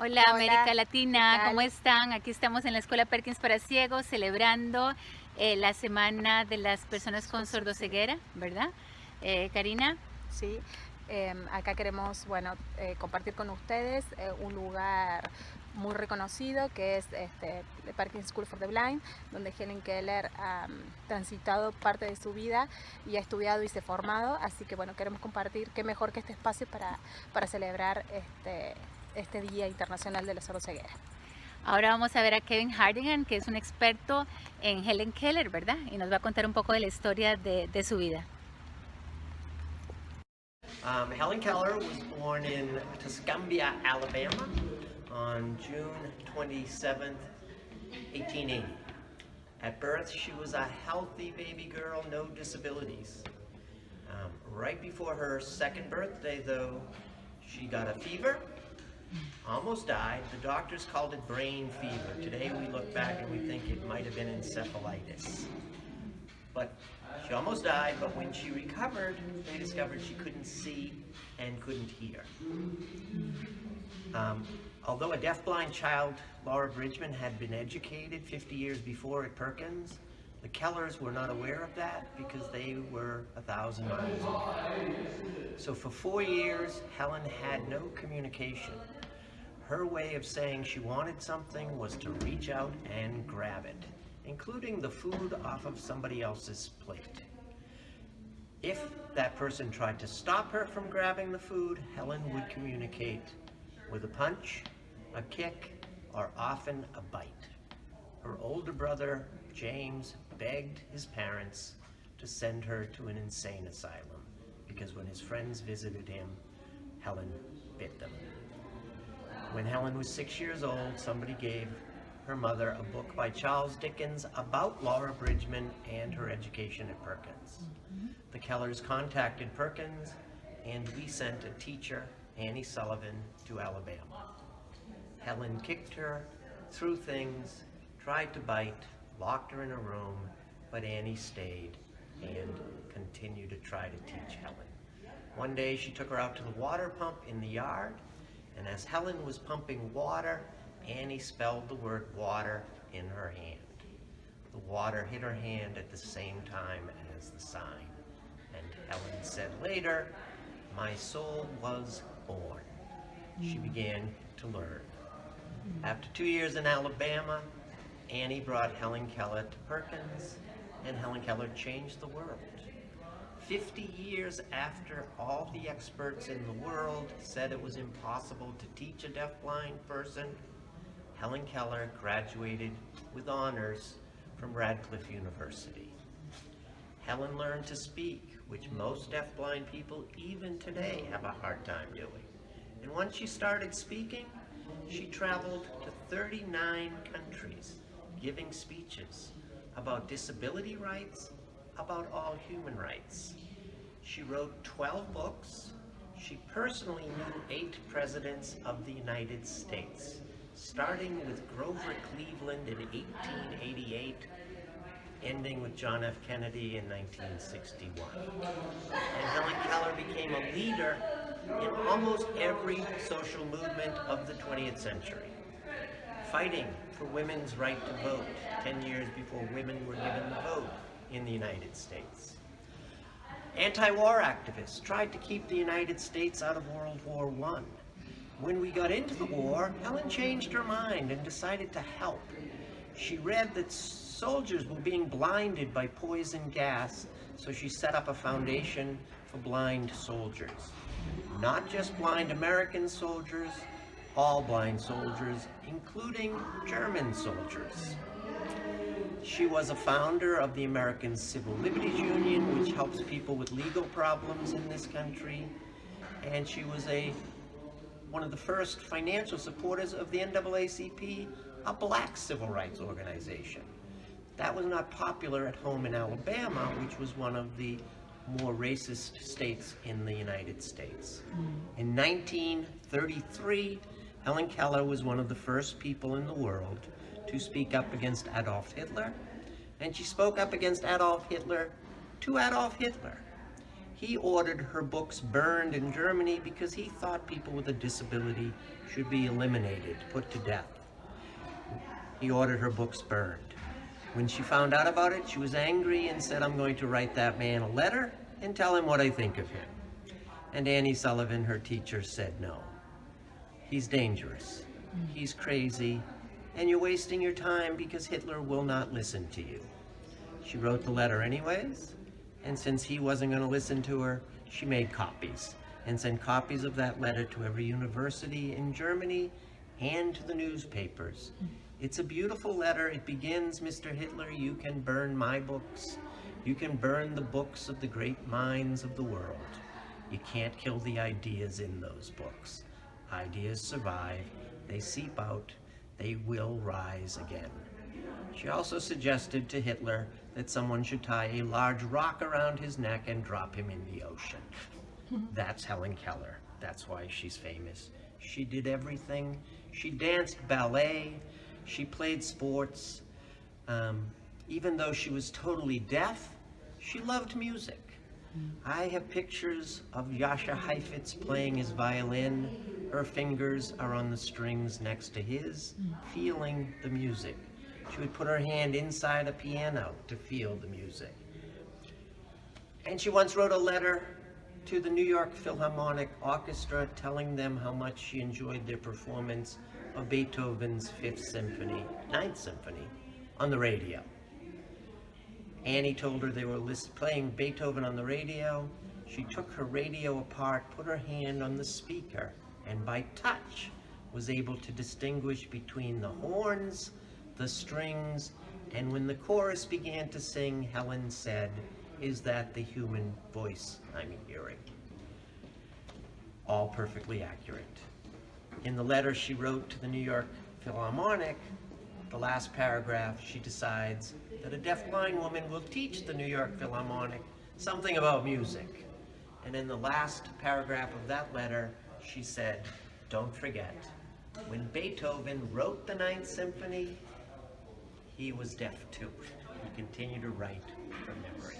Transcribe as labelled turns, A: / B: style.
A: Hola América
B: Hola, ¿qué
A: Latina, ¿cómo
B: tal?
A: están? Aquí estamos en la Escuela Perkins para Ciegos celebrando la Semana de las Personas con
B: Sordoceguera.
A: Sordoceguera, ¿verdad? Karina.
B: Sí, acá queremos, bueno, compartir con ustedes un lugar muy reconocido que es the Perkins School for the Blind, donde Helen Keller ha transitado parte de su vida y ha estudiado y se ha formado. Así que, bueno, queremos compartir qué mejor que este espacio para celebrar este Día Internacional de la Sordoceguera.
A: Ahora vamos a ver a Kevin Hardigan, que es un experto en Helen Keller, ¿verdad? Y nos va a contar un poco de la historia de su vida.
C: Helen Keller was born in Tuscumbia, Alabama on June 27th, 1880. At birth, she was a healthy baby girl, no disabilities. Right before her second birthday, though, she got a fever, almost died. The doctors called it brain fever. Today we look back and we think it might have been encephalitis. But she almost died, but when she recovered, they discovered she couldn't see and couldn't hear. Although a deafblind child, Laura Bridgman had been educated 50 years before at Perkins, the Kellers were not aware of that because they were 1,000 miles away. So for 4 years, Helen had no communication. Her way of saying she wanted something was to reach out and grab it, including the food off of somebody else's plate. If that person tried to stop her from grabbing the food, Helen would communicate with a punch, a kick, or often a bite. Her older brother, James, begged his parents to send her to an insane asylum because when his friends visited him, Helen bit them. When Helen was 6 years old, somebody gave her mother a book by Charles Dickens about Laura Bridgman and her education at Perkins. The Kellers contacted Perkins, and we sent a teacher, Annie Sullivan, to Alabama. Helen kicked her, threw things, tried to bite, locked her in a room, but Annie stayed and continued to try to teach Helen. One day she took her out to the water pump in the yard, and as Helen was pumping water, Annie spelled the word water in her hand. The water hit her hand at the same time as the sign. And Helen said later, "My soul was born." She began to learn. After 2 years in Alabama, Annie brought Helen Keller to Perkins, and Helen Keller changed the world. 50 years after all the experts in the world said it was impossible to teach a deafblind person, Helen Keller graduated with honors from Radcliffe University. Helen learned to speak, which most deafblind people even today have a hard time doing. And once she started speaking, she traveled to 39 countries, giving speeches about disability rights, about all human rights. She wrote 12 books. She personally knew 8 presidents of the United States, starting with Grover Cleveland in 1888, ending with John F. Kennedy in 1961. And Helen Keller became a leader in almost every social movement of the 20th century, fighting for women's right to vote 10 years before women were given the vote in the United States. Anti-war activists tried to keep the United States out of World War I. When we got into the war, Helen changed her mind and decided to help. She read that soldiers were being blinded by poison gas, so she set up a foundation for blind soldiers. Not just blind American soldiers, all blind soldiers, including German soldiers. She was a founder of the American Civil Liberties Union, which helps people with legal problems in this country, and she was one of the first financial supporters of the NAACP, a black civil rights organization. That was not popular at home in Alabama, which was one of the more racist states in the United States. In 1933, Helen Keller was one of the first people in the world to speak up against Adolf Hitler, and she spoke up against Adolf Hitler to Adolf Hitler. He ordered her books burned in Germany because he thought people with a disability should be eliminated, put to death. He ordered her books burned. When she found out about it, she was angry and said, "I'm going to write that man a letter and tell him what I think of him." And Annie Sullivan, her teacher, said no. He's dangerous, he's crazy, and you're wasting your time because Hitler will not listen to you. She wrote the letter anyways, and since he wasn't going to listen to her, she made copies and sent copies of that letter to every university in Germany and to the newspapers. It's a beautiful letter. It begins, "Mr. Hitler, you can burn my books. You can burn the books of the great minds of the world. You can't kill the ideas in those books. Ideas survive, they seep out, they will rise again." She also suggested to Hitler that someone should tie a large rock around his neck and drop him in the ocean. That's Helen Keller. That's why she's famous. She did everything. She danced ballet. She played sports. Even though she was totally deaf, she loved music. I have pictures of Jascha Heifetz playing his violin. Her fingers are on the strings next to his, feeling the music. She would put her hand inside a piano to feel the music. And she once wrote a letter to the New York Philharmonic Orchestra telling them how much she enjoyed their performance of Beethoven's Ninth Symphony on the radio. Annie told her they were playing Beethoven on the radio. She took her radio apart, put her hand on the speaker, and by touch was able to distinguish between the horns, the strings, and when the chorus began to sing, Helen said, "Is that the human voice I'm hearing?" All perfectly accurate. In the letter she wrote to the New York Philharmonic, the last paragraph, she decides that a deaf-blind woman will teach the New York Philharmonic something about music. And in the last paragraph of that letter, she said, "Don't forget, when Beethoven wrote the Ninth Symphony, he was deaf too. He continued to write from memory."